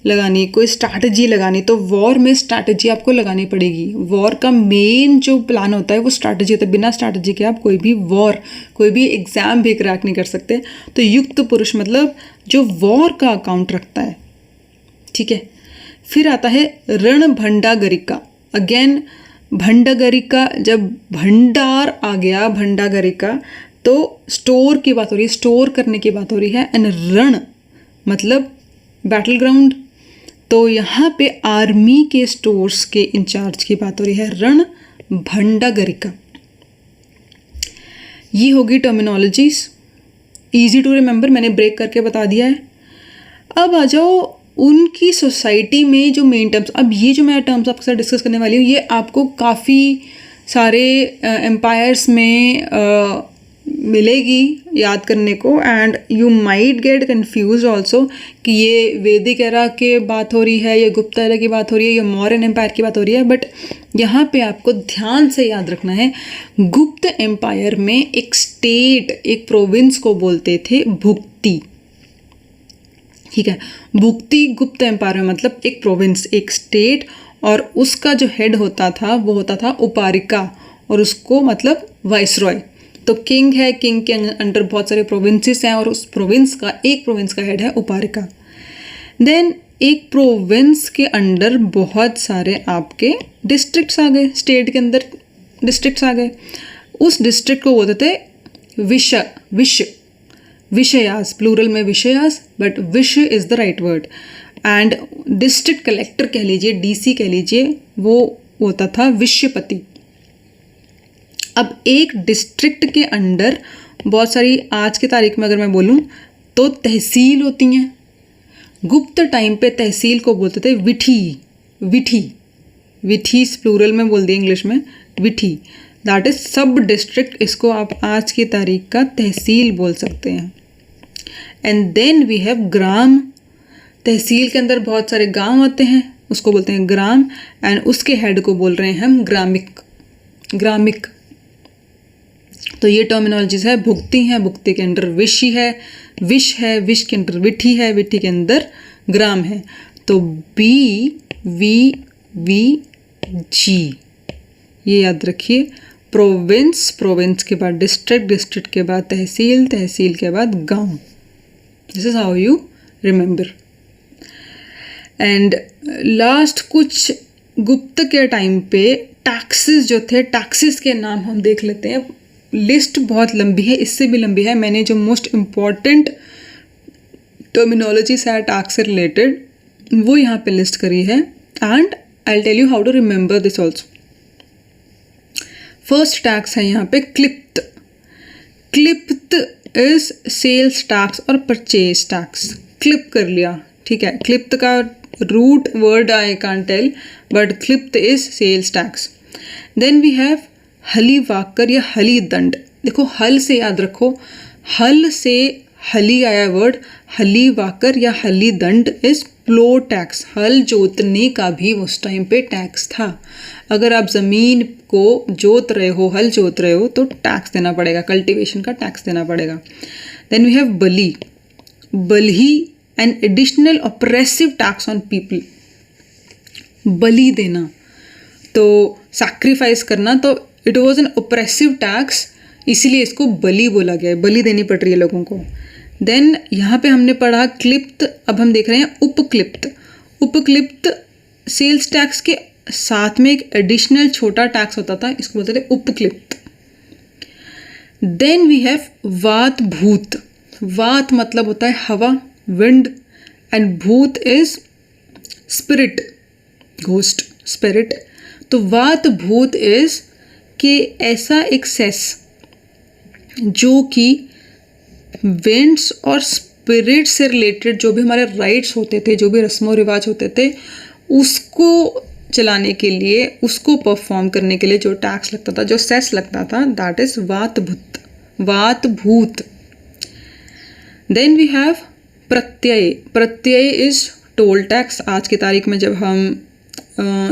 Speaker 1: लगानी, कोई स्ट्रैटेजी लगानी। तो वॉर में स्ट्रैटेजी आपको लगानी पड़ेगी। वॉर का मेन जो प्लान होता है वो स्ट्रैटेजी होता है। बिना स्ट्रैटेजी के आप कोई भी वॉर, कोई भी एग्जाम भी क्रैक नहीं कर सकते। तो युक्त पुरुष मतलब जो वॉर का अकाउंट रखता है, ठीक है। फिर आता है रण भंडागरिका। अगेन भंडागरिका, जब भंडार आ गया, भंडागरिका तो स्टोर की बात हो रही है, स्टोर करने की बात हो रही है। एंड रण मतलब बैटल ग्राउंड, तो यहाँ पे आर्मी के स्टोर्स के इंचार्ज की बात हो रही है, रण भंडागरिका। ये होगी टर्मिनोलॉजीज, इजी टू रिमेंबर, मैंने ब्रेक करके बता दिया है। अब आ जाओ उनकी सोसाइटी में जो मेन टर्म्स, अब ये जो मैं टर्म्स आपके साथ डिस्कस करने वाली हूँ ये आपको काफ़ी सारे एम्पायर्स में मिलेगी याद करने को, and you might get confuse also कि ये वैदिक एरा की बात हो रही है, या गुप्ता एरा की बात हो रही है, या मौर्यन एम्पायर की बात हो रही है। बट यहाँ पे आपको ध्यान से याद रखना है, गुप्त एम्पायर में एक स्टेट, एक प्रोविंस को बोलते थे भुक्ति। ठीक है, भुक्ति गुप्त एम्पायर में मतलब एक प्रोविंस, एक स्टेट, और उसका जो हेड होता था वो होता था उपारिका, और उसको मतलब वाइसरॉय। तो किंग है, किंग के अंडर बहुत सारे प्रोविंसेस हैं, और उस प्रोविंस का, एक प्रोविंस का हेड है उपारिका। देन एक प्रोविंस के अंडर बहुत सारे आपके डिस्ट्रिक्ट्स आ गए, स्टेट के अंदर डिस्ट्रिक्ट्स आ गए। उस डिस्ट्रिक्ट को बोलते थे विषयास, प्लूरल में विषयास, बट विष is the right word. And district collector कह लीजिए, डीसी कह लीजिए, वो होता था विषयपति। अब एक डिस्ट्रिक्ट के अंडर बहुत सारी, आज की तारीख में अगर मैं बोलूँ तो तहसील होती हैं। गुप्त टाइम पे तहसील को बोलते थे विठी प्लूरल में बोल दिया इंग्लिश में, विठी, दैट इज सब डिस्ट्रिक्ट। इसको आप आज की तारीख का तहसील बोल सकते हैं। एंड देन वी हैव ग्राम, तहसील के अंदर बहुत सारे गांव आते हैं, उसको बोलते हैं ग्राम, एंड उसके हेड को बोल रहे हैं हम ग्रामिक। तो ये टर्मिनोलॉजीज है, भुक्ति है, भुक्ति के अंदर विष है, विष के अंदर विठी है, विठी के अंदर ग्राम है। तो BVG ये याद रखिए। प्रोविंस के बाद डिस्ट्रिक्ट के बाद तहसील के बाद गांव। This is how you remember. And last कुछ गुप्त के टाइम पे टैक्सेस जो थे, टैक्सेस के नाम हम देख लेते हैं। लिस्ट बहुत लंबी है, इससे भी लंबी है। मैंने जो मोस्ट इम्पॉर्टेंट टर्मिनोलॉजीज है टैक्स से रिलेटेड वो यहाँ पे लिस्ट करी है, and I will tell you how to remember this also. First tax है यहाँ पे क्लिप्त। क्लिप्त इज सेल्स टैक्स और परचेज टैक्स। क्लिप कर लिया, ठीक है। क्लिप्त का root word I can't tell, but क्लिप्त is sales tax. Then we have हली वाकर या हली दंड। देखो हल से याद रखो, हल से हली आया वर्ड, हली वाकर या हली दंड इज प्लो टैक्स। हल जोतने का भी उस टाइम पे टैक्स था। अगर आप ज़मीन को जोत रहे हो, हल जोत रहे हो, तो टैक्स देना पड़ेगा, कल्टीवेशन का टैक्स देना पड़ेगा। Then we have Bali. Bali an additional oppressive tax on people. बलि देना तो सैक्रिफाइस करना, तो it was an oppressive tax, इसीलिए इसको बलि बोला गया है। बलि देनी पड़ रही है लोगों को। देन यहाँ पे हमने पढ़ा क्लिप्त, अब हम देख रहे हैं उपक्लिप्त। उपक्लिप्त सेल्स टैक्स के साथ में एक एडिशनल छोटा टैक्स होता था, इसको बोलते थे उपक्लिप्त। देन वी हैव वात भूत। वात मतलब होता है हवा, विंड, एंड भूत इज स्पिरिट, घोस्ट, स्पिरिट। तो वात भूत इज कि ऐसा एक सेस जो कि विंड्स और स्पिरिट से रिलेटेड जो भी हमारे राइट्स होते थे, जो भी रस्मों रिवाज होते थे, उसको चलाने के लिए, उसको परफॉर्म करने के लिए जो टैक्स लगता था, जो सेस लगता था, दैट इज वात भूत। Then we have Pratyaya. Pratyaya is toll tax. आज की तारीख में जब हम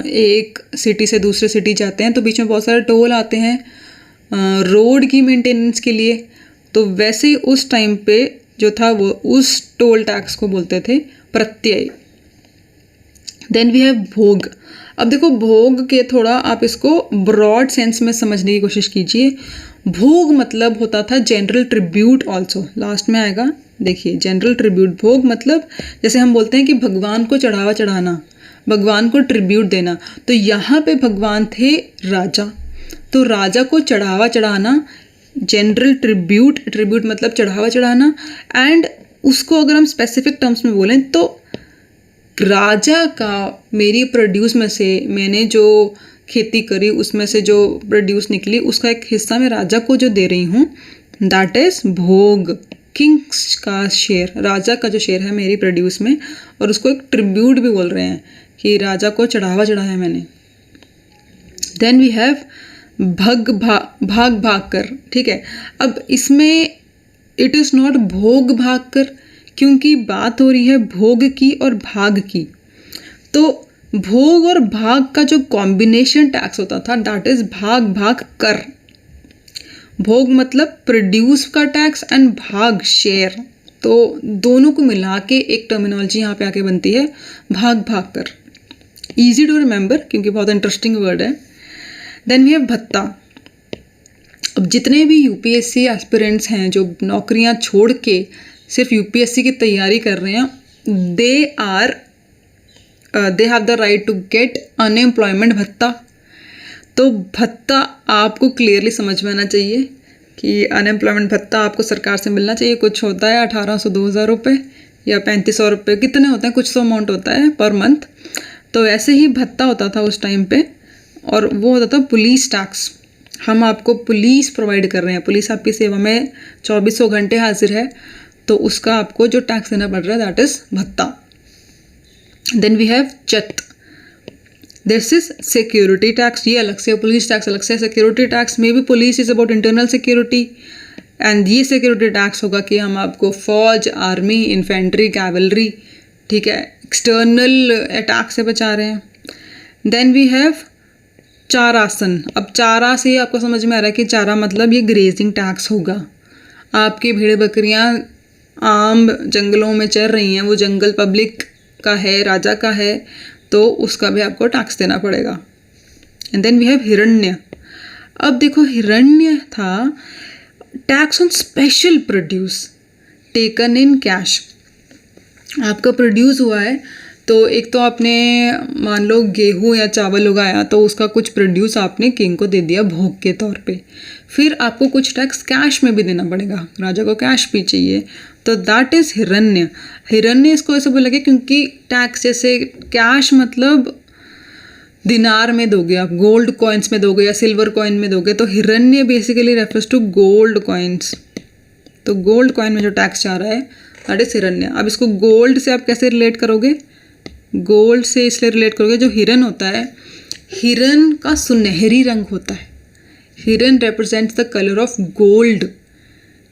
Speaker 1: एक सिटी से दूसरे सिटी जाते हैं तो बीच में बहुत सारे टोल आते हैं रोड की मेंटेनेंस के लिए, तो वैसे ही उस टाइम पे जो था वो उस टोल टैक्स को बोलते थे प्रत्यय। देन वी हैव भोग। अब देखो भोग के थोड़ा आप इसको ब्रॉड सेंस में समझने की कोशिश कीजिए। भोग मतलब होता था जनरल ट्रिब्यूट ऑल्सो, लास्ट में आएगा, देखिए जनरल ट्रिब्यूट। भोग मतलब जैसे हम बोलते हैं कि भगवान को चढ़ावा चढ़ाना, भगवान को ट्रिब्यूट देना, तो यहाँ पे भगवान थे राजा, तो राजा को चढ़ावा चढ़ाना, जनरल ट्रिब्यूट, ट्रिब्यूट मतलब चढ़ावा चढ़ाना। एंड उसको अगर हम स्पेसिफिक टर्म्स में बोलें तो राजा का मेरी प्रोड्यूस में से मैंने जो खेती करी उसमें से जो प्रोड्यूस निकली उसका एक हिस्सा मैं राजा को जो दे रही हूँ, दैट इज भोग, किंग्स का शेयर, राजा का जो शेयर है मेरी प्रोड्यूस में, और उसको एक ट्रिब्यूट भी बोल रहे हैं कि राजा को चढ़ावा चढ़ाया मैंने। देन वी हैव भाग भाग कर, ठीक है। अब इसमें इट इज़ नॉट भोग भाग कर, क्योंकि बात हो रही है भोग की और भाग की। तो भोग और भाग का जो कॉम्बिनेशन टैक्स होता था दैट इज भाग भाग कर। भोग मतलब प्रोड्यूस का टैक्स एंड भाग शेयर, तो दोनों को मिला के एक टर्मिनोलॉजी यहाँ पे आके बनती है भाग भाग कर। इजी टू रिमेंबर क्योंकि बहुत इंटरेस्टिंग वर्ड है। देन वी हैव भत्ता। अब जितने भी यूपीएससी एस्पिरेंट्स हैं जो नौकरियां छोड़ के सिर्फ यूपीएससी की तैयारी कर रहे हैं, they have the right to get unemployment भत्ता। तो भत्ता आपको क्लियरली समझ में आना चाहिए कि अनएम्प्लॉयमेंट भत्ता आपको सरकार से मिलना चाहिए। कुछ होता है 1800 2000 रुपये या 3500 रुपये, कितने होते हैं, कुछ तो अमाउंट होता है पर मंथ। तो ऐसे ही भत्ता होता था उस टाइम पे, और वो होता था पुलिस टैक्स। हम आपको पुलिस प्रोवाइड कर रहे हैं, पुलिस आपकी सेवा में 2400 घंटे हाजिर है, तो उसका आपको जो टैक्स देना पड़ रहा है that is Bhatta. Then we have Chat, this is security tax, ये अलग से, पुलिस टैक्स अलग से। सिक्योरिटी टैक्स में भी police is about internal security, and ये सिक्योरिटी टैक्स होगा कि हम आपको फौज, आर्मी, इन्फेंट्री, कैवलरी, ठीक है, एक्सटर्नल अटैक से बचा रहे हैं। Then we have Charasana. अब चारा से आपको समझ में आ रहा है कि चारा मतलब ये ग्रेजिंग टैक्स होगा। आपकी भेड़ बकरियां आम जंगलों में चर रही हैं, वो जंगल पब्लिक का है, राजा का है, तो उसका भी आपको टैक्स देना पड़ेगा। एंड देन वी हैव हिरण्य। अब देखो हिरण्य था tax on special produce taken in cash. आपका प्रोड्यूस हुआ है तो एक तो आपने मान लो गेहूँ या चावल उगाया, तो उसका कुछ प्रोड्यूस आपने किंग को दे दिया भोग के तौर पे। फिर आपको कुछ टैक्स कैश में भी देना पड़ेगा, राजा को कैश भी चाहिए, तो दैट इज़ हिरण्य। हिरण्य इसको ऐसे बोला गया क्योंकि टैक्स जैसे कैश मतलब दिनार में दोगे आप, गोल्ड कॉइन्स में दोगे या सिल्वर कॉइन में दोगे, तो हिरण्य basically refers to gold coins. तो गोल्ड कॉइन में जो टैक्स जा रहा है दैट इज हिरण्य। अब इसको गोल्ड से आप कैसे रिलेट करोगे? गोल्ड से इसलिए रिलेट करोगे, जो हिरन होता है, हिरन का सुनहरी रंग होता है, हिरन represents the colour of gold,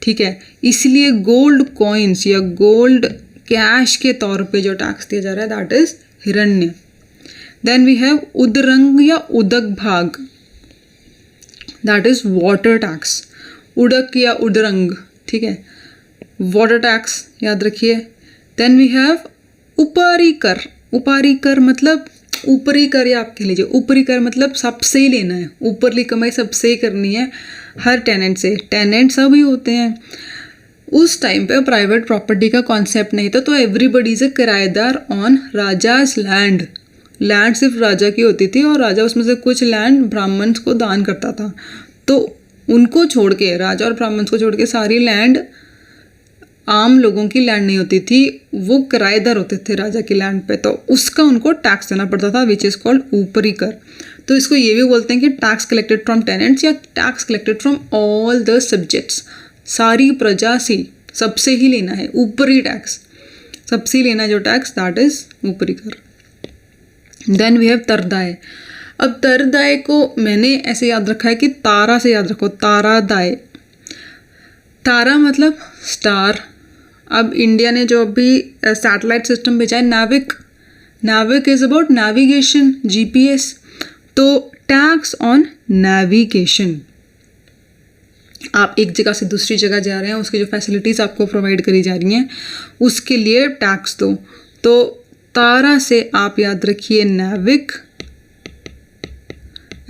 Speaker 1: ठीक है, इसलिए गोल्ड कॉइन्स या गोल्ड कैश के तौर पे जो टैक्स दिया जा रहा है दैट इज हिरण्य। देन वी हैव उदरंग या उदक भाग, दैट इज वाटर टैक्स। उडक या उदरंग, ठीक है, वाटर टैक्स याद रखिए। देन वी हैव ऊपरी कर। ऊपरी कर मतलब ऊपरी कर, या आप कह लीजिए ऊपरी कर मतलब सबसे ही लेना है, ऊपरली कमाई सबसे ही करनी है, हर टेनेंट से। टेनेंट सभी होते हैं। उस टाइम पे प्राइवेट प्रॉपर्टी का कॉन्सेप्ट नहीं था, तो एवरीबडी इज अ किराएदार ऑन राजाज लैंड। लैंड सिर्फ राजा की होती थी और राजा उसमें से कुछ लैंड ब्राह्मण्स को दान करता था, तो उनको छोड़ के, राजा और ब्राह्मण्स को छोड़ के सारी लैंड आम लोगों की लैंड नहीं होती थी, वो किराएदार होते थे राजा की लैंड पे, तो उसका उनको टैक्स देना पड़ता था, विच इज़ कॉल्ड ऊपरी कर। तो इसको ये भी बोलते हैं कि टैक्स कलेक्टेड फ्रॉम टेनेंट्स या tax collected from all the subjects. सारी प्रजा से सबसे ही लेना है ऊपरी टैक्स, सबसे ही लेना है जो टैक्स, दैट इज ऊपरी कर। Then we have Taradeya. अब तरदाय को मैंने ऐसे याद रखा है कि तारा से याद रखो, तारादाय। तारा मतलब स्टार। अब इंडिया ने जो अभी सैटेलाइट सिस्टम भेजा है नाविक, नाविक इज अबाउट नेविगेशन, जीपीएस, तो टैक्स ऑन नेविगेशन। आप एक जगह से दूसरी जगह जा रहे हैं, उसकी जो फैसिलिटीज़ आपको प्रोवाइड करी जा रही हैं उसके लिए टैक्स दो। तो तारा से आप याद रखिए नाविक,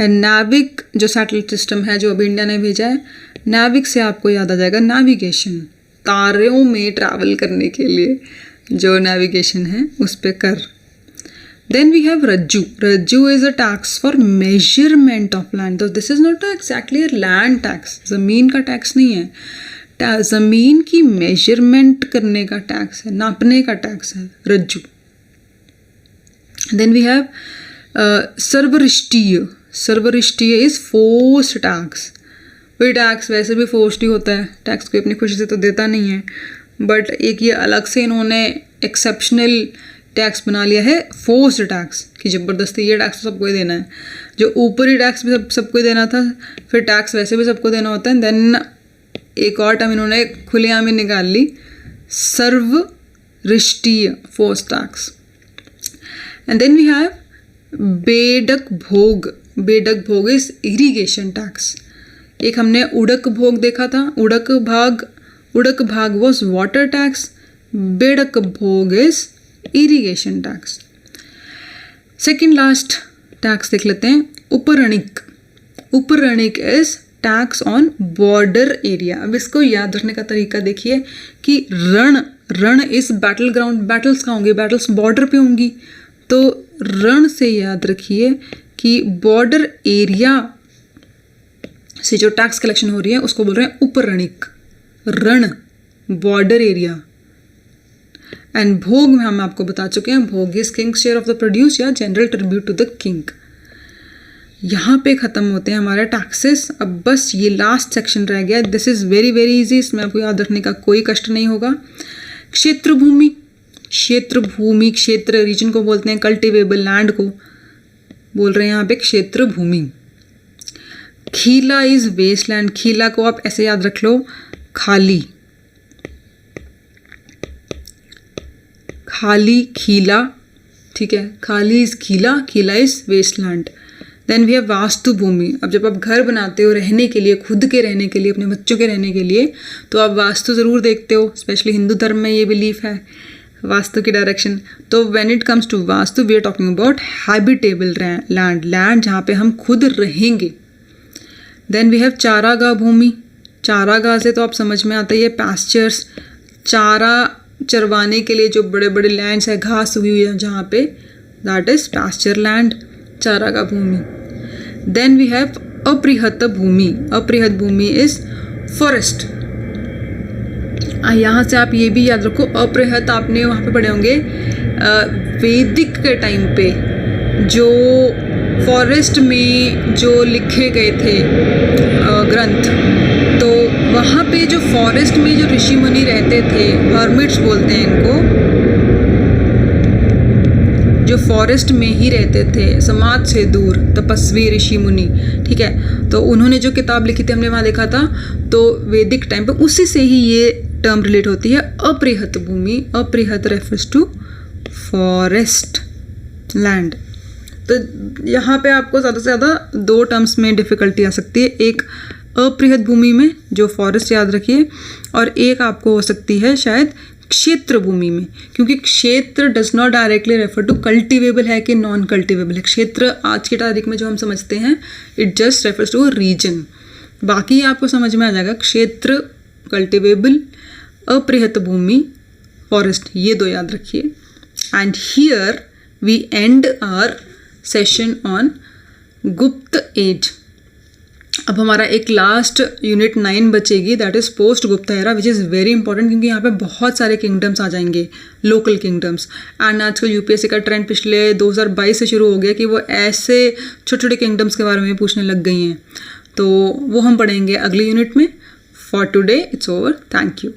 Speaker 1: नाविक जो सैटेलाइट सिस्टम है जो अभी इंडिया ने भेजा है, नाविक से आपको याद आ जाएगा नेविगेशन, तारों में ट्रैवल करने के लिए जो नेविगेशन है उस पे कर। Then we have Rajju. Rajju is a tax for measurement of land. तो this is not exactly a land tax, ज़मीन का टैक्स नहीं है, ज़मीन की मेजरमेंट करने का टैक्स है, नापने का टैक्स है Rajju. Then we have Sarvarishtiya. Sarvarishtiya is forced tax. वही टैक्स वैसे भी फोर्स्ड ही होता है, टैक्स कोई अपनी खुशी से तो देता नहीं है, बट एक ये अलग से इन्होंने एक्सेप्शनल टैक्स बना लिया है फोर्स्ड टैक्स, कि ज़बरदस्ती ये टैक्स तो सबको ही देना है। जो ऊपरी टैक्स भी सबको ही देना था, फिर टैक्स वैसे भी सबको देना होता है। देन एक और टर्म इन्होंने खुलेआम ही निकाल ली, Sarvarishtiya forced tax. And then we have Bedak Bhog. Bedak Bhog is irrigation tax. एक हमने उड़क भोग देखा था, उड़क भाग was water tax, Bedak Bhog is irrigation tax. Second last tax देख लेते हैं, Uparanik. Uparanik is tax on border area. अब इसको याद रखने का तरीका देखिए कि रण इज बैटल ग्राउंड, बैटल्स कहाँ होंगी, बैटल्स बॉर्डर पे होंगी, तो रण से याद रखिए कि बॉर्डर एरिया से जो टैक्स कलेक्शन हो रही है उसको बोल रहे हैं उपरणिक। रण बॉर्डर एरिया। एंड भोग में हम आपको बता चुके हैं, Bhoga is king share of the produce या general tribute to the king. यहाँ पे ख़त्म होते हैं हमारे टैक्सेस। अब बस ये लास्ट सेक्शन रह गया। This is very very easy, इसमें आपको याद रखने का कोई कष्ट नहीं होगा। क्षेत्र भूमि, क्षेत्र भूमि, क्षेत्र रीजन को बोलते हैं, कल्टिवेबल लैंड को बोल रहे हैं यहाँ पे क्षेत्र भूमि। खीला इज वेस्ट लैंड। खीला को आप ऐसे याद रख लो, खाली, खाली खीला, ठीक है, खाली is Khila, Khila is waste land. Then we have Vastu Bhumi. अब जब आप घर बनाते हो रहने के लिए, खुद के रहने के लिए, अपने बच्चों के रहने के लिए, तो आप वास्तु ज़रूर देखते हो, स्पेशली हिंदू धर्म में ये बिलीफ है वास्तु की डायरेक्शन। तो when it comes to vastu we are talking about habitable land, land जहाँ पे हम खुद रहेंगे। देन वी हैव चारागाह भूमि। चारागाह से तो आप समझ में आता ही है पैस्चर्स, चारा चरवाने के लिए जो बड़े बड़े लैंड्स है, घास उगी हुई है जहाँ पे, दैट इज पैस्चर लैंड, चारागाह भूमि। Then we have Aprahat Bhumi. Aprahat Bhumi is forest. यहाँ से आप ये भी याद रखो, अपृहत आपने वहाँ पे पढ़े होंगे वैदिक के टाइम पे, जो फॉरेस्ट में जो लिखे गए थे ग्रंथ, तो वहाँ पे जो फॉरेस्ट में जो ऋषि मुनि रहते थे, हर्मिट्स बोलते हैं इनको, जो फॉरेस्ट में ही रहते थे, समाज से दूर, तपस्वी ऋषि मुनि, ठीक है, तो उन्होंने जो किताब लिखी थी हमने वहाँ देखा था, तो वैदिक टाइम पे उसी से ही ये टर्म रिलेट होती है, अपृहत Bhumi. अपृहत refers to forest land. तो यहाँ पे आपको ज़्यादा से ज़्यादा दो टर्म्स में डिफ़िकल्टी आ सकती है, एक अपृहत भूमि में जो फॉरेस्ट याद रखिए, और एक आपको हो सकती है शायद क्षेत्र भूमि में, क्योंकि क्षेत्र does not directly refer to cultivable है कि नॉन कल्टिवेबल है। क्षेत्र आज की तारीख में जो हम समझते हैं, it just refers to region. बाकी आपको समझ में आ जाएगा, क्षेत्र कल्टिवेबल, अपृहत भूमि फॉरेस्ट, ये दो याद रखिए। And here we end our session on Gupta age. अब हमारा एक लास्ट यूनिट 9 बचेगी, that is post Gupta era, which is very important, क्योंकि यहाँ पे बहुत सारे किंगडम्स आ जाएंगे, लोकल किंगडम्स। एंड आजकल यूपीएससी का ट्रेंड पिछले 2022 से शुरू हो गया कि वो ऐसे छोटे छोटे किंगडम्स के बारे में पूछने लग गई हैं, तो वो हम पढ़ेंगे अगली यूनिट में। For today it's over, thank you.